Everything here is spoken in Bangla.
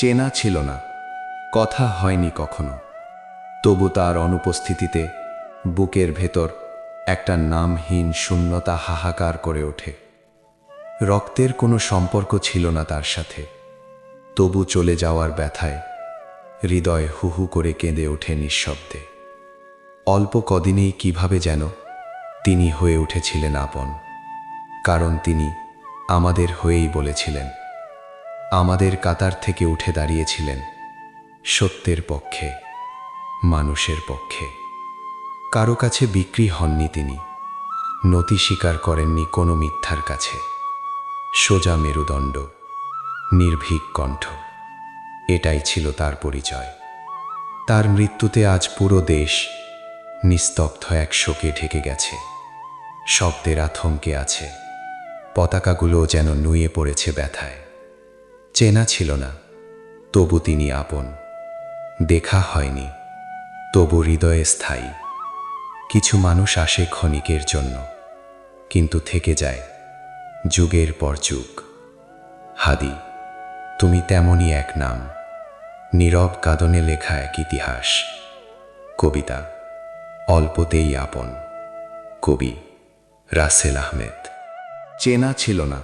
চেনা ছিল না, কথা হয়নি কখনো, তবু তার অনুপস্থিতিতে বুকের ভেতর একটা নামহীন শূন্যতা হাহাকার করে ওঠে। রক্তের কোনো সম্পর্ক ছিল না তার সাথে, তবু চলে যাওয়ার ব্যথায় হৃদয় হুহু করে কেঁদে ওঠে নিঃশব্দে। অল্প কদিনেই কিভাবে যেন তিনি হয়ে উঠেছিলেন আপন, কারণ তিনি আমাদের হয়েই বলেছিলেন, আমাদের কাতার থেকে উঠে দাঁড়িয়েছিলেন সত্যের পক্ষে, মানুষের পক্ষে। কারো কাছে বিক্রি হননি তিনি, নতি স্বীকার করেননি কোনো মিথ্যার কাছে। সোজা মেরুদণ্ড, নির্ভীক কণ্ঠ, এটাই ছিল তার পরিচয়। তার মৃত্যুতে আজ পুরো দেশ নিস্তব্ধ এক শোকে ঢেকে গেছে। শব্দের আতঙ্কে আছে, পতাকাগুলো যেন নুয়ে পড়েছে ব্যথায়। চেনা ছিল না, তবু তিনি আপন। দেখা হয়নি, তবু হৃদয়ে স্থায়ী। কিছু মানুষ আসে ক্ষণিকের জন্য, কিন্তু থেকে যায় যুগের পর যুগ। হাদি, তুমি তেমনই এক নাম, নীরব কাঁদনে লেখা এক ইতিহাস। কবিতা, অল্পতেই আপন। কবি রাসেল আহমেদ। চেনা ছিল না,